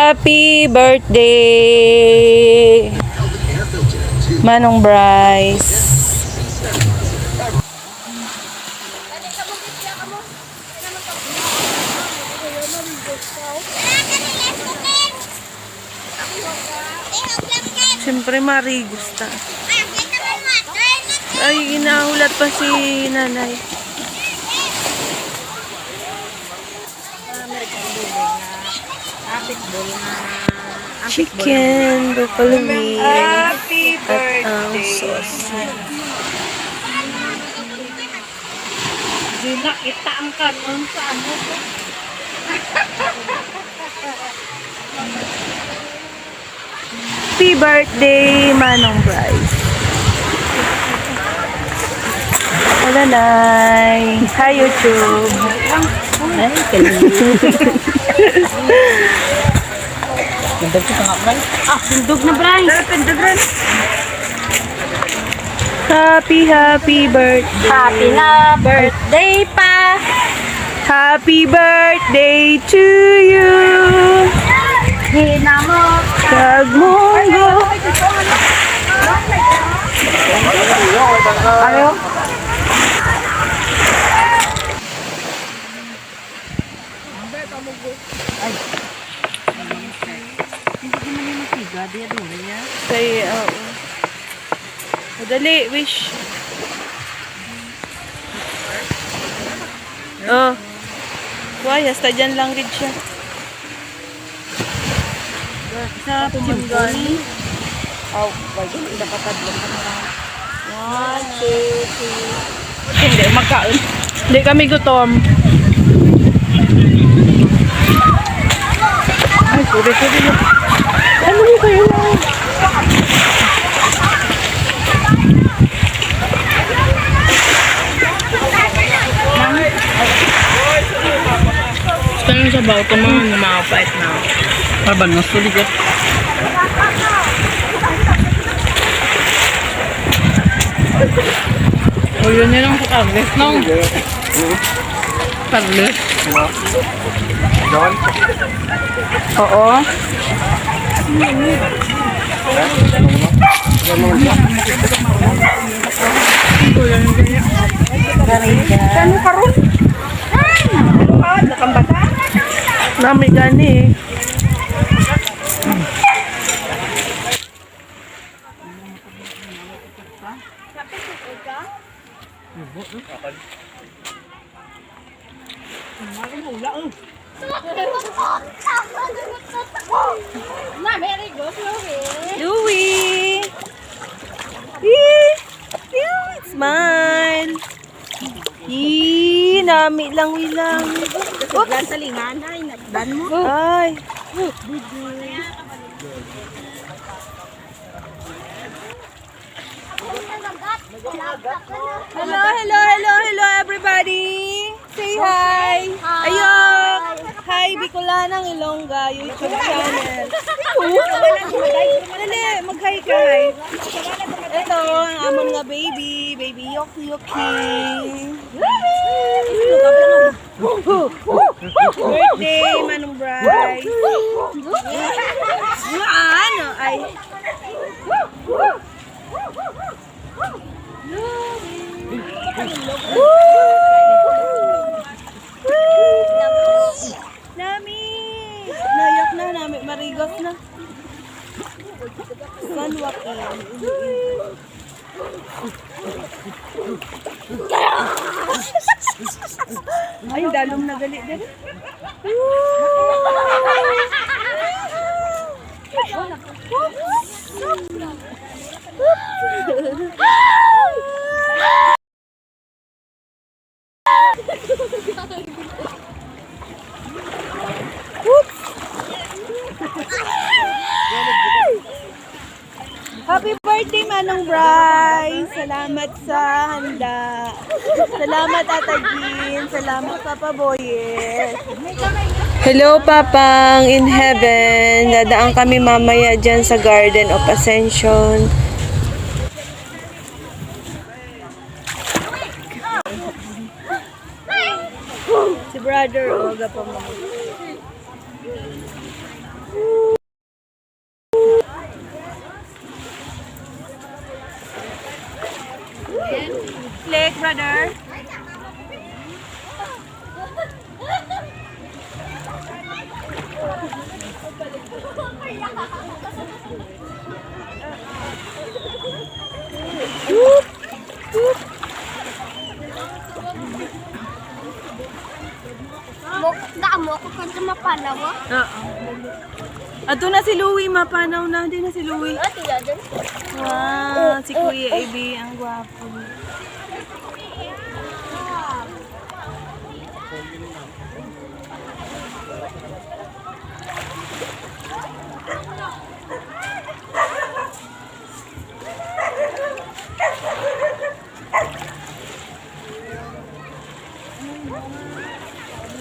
Happy birthday, Manong Bryce. Siyempre, Mari, gusta. Ay, inahulat pa si nanay. Chicken, buffalo meat, Happy birthday. at ang sauce. Di nakita ang kanon sa ano. Happy birthday, Manong Bryce. Hello, Nay. Hi, YouTube. Ay, Pindog ko nga, Bryce. Pindog na, Bryce. Pindog rin. Happy birthday. Happy na birthday pa. Happy birthday to you. Hinamot. Tagmungo. Ayaw. Say, oo. Madali, wish. Oh. Why, hasta dyan lang rin siya. Sa pumangani. Oh, why, hindi nakatadlang ka na. 1, 2, 3. Hindi, magkaon. Hindi kami gutom. Ay, sorry. Ano mo kayo lang? Tanong sa baw, mga pait na. Parban mo, suligot. O yun yun ang pagkagres, no? Pagles. Oo. Kano karon? Nakambata? Nami gani eh. Louie! It's mine! Nami lang wilang. Oops! Sa lingan, ay, nagdan mo. Ay! Hello everybody! Say hi! Ayok! Hi, Bicolanang Ilongga YouTube channel. Dali, mag-hi ka, hi. Ito, ang amon nga baby Yoki. Birthday, Manong Bryce. Ano? Ay. Nami! Nayak na, nami. Marigos na. San Joaquin. Ay, dalom na gali din. Happy birthday, Manong Bryce! Salamat sa handa. Salamat, Ata Jean. Salamat, Papa Boyes. Hello, Papang in heaven. Dadaan kami mamaya dyan sa Garden of Ascension. Si brother, Oga pa mo. Lake, brother. Damo ko kasi mapanaw. Oo. Ato na si Louie, mapanaw na. Hindi na si Louie. Wow, si Kuya AB, ang gwapo.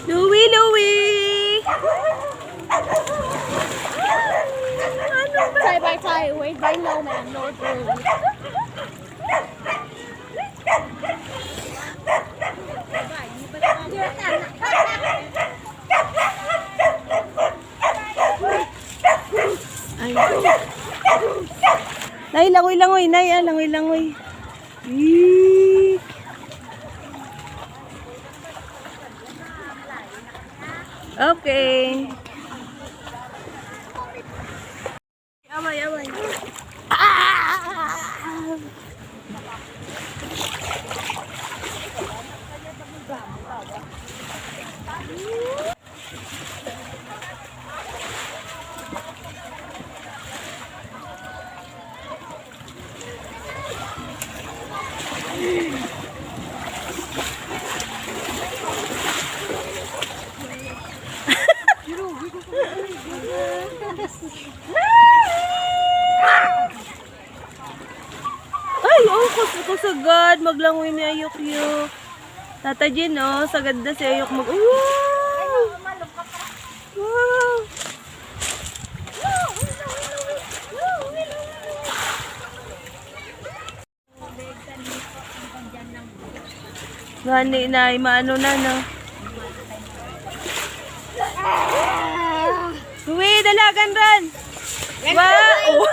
Louie, Louie! Try by try, wait by no man, no girl. Ay. Nay, langoy-langoy, nay, langoy-langoy. Eek. Okay. Away, away. Ay, oh, kusagad. Maglangoy ni Ayok-yok. Tata Jen, oh, sagad na si Ayok mag... Wow! Wow! Gani na, maano na, no? Uwi, dalagan ran! Wow!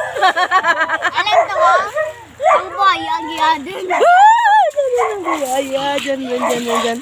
Alam to mo? Ang boy, ang yadin. Dyan.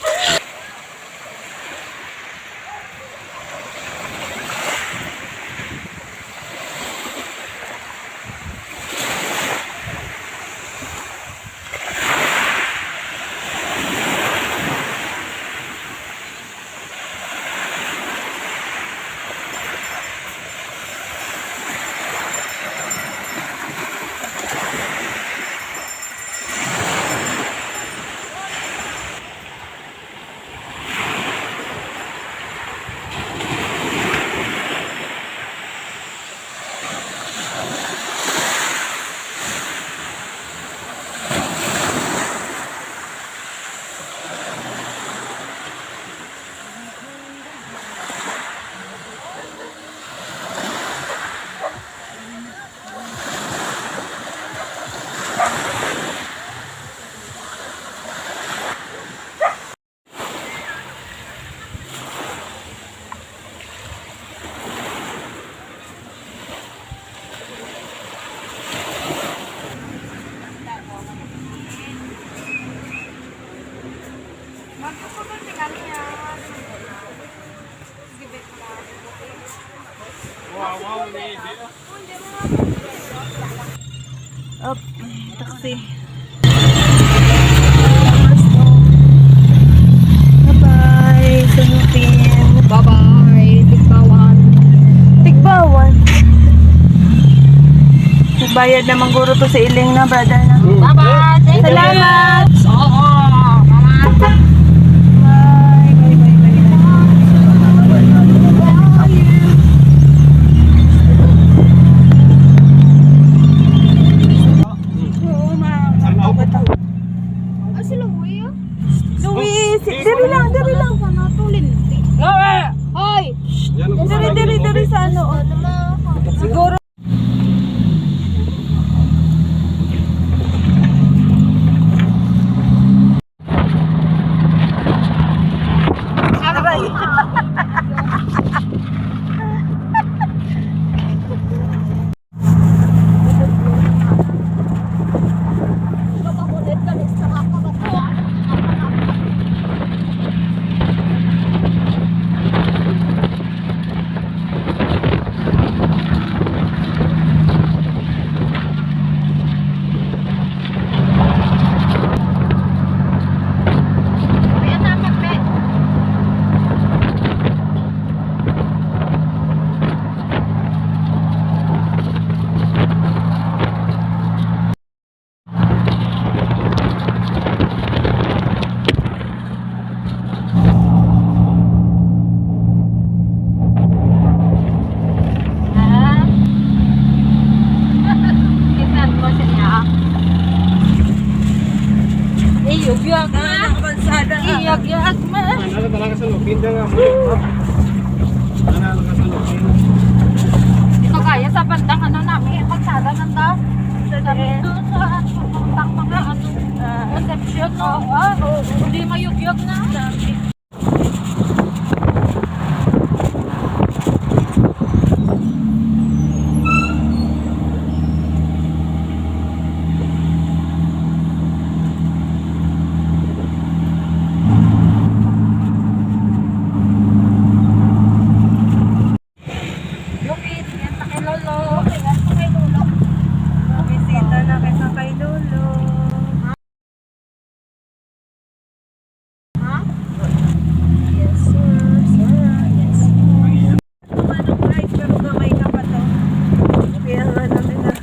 Up, taxi. Bye-bye, sunupin. Bye-bye, tigbawan. Tigbawan. Nagbayad naman guro to sa iling na, brother na. Bye-bye, thank you. Salamat! Oo, mama. Bye, bye, bye, bye. Oo, ma'am. Ah, si Louie, ah. Luis, diri lang, diri lang. Panatulin. Hoy! Diri sa ano. Oh. Siguro. Iyog-yog na. Iyog-yog na. Ano talaga sa lupin nga mo. Ano talaga sa lupin. Ito kaya sa bandang ano namin, pagsada ng da. Doon sa puntang mga ano, conception, no? Hindi mayug-yug na. Lupit, yan sa kay Lolo. Yan sa kay Lolo. Bisita na kita kay Lolo. Ha? Yes, sir. Sir, yes. Ano guys, pero gamay na pa to. Kaya nga namin na.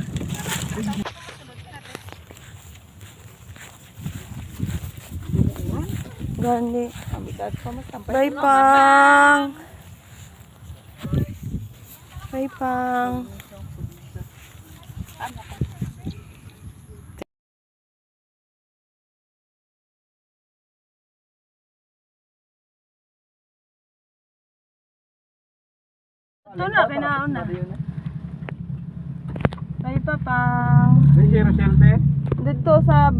Gani. Bye, Pang. Bye, Pang. Ito na, kinaon na. Bye, Pang. May Rochelle te? Dito sa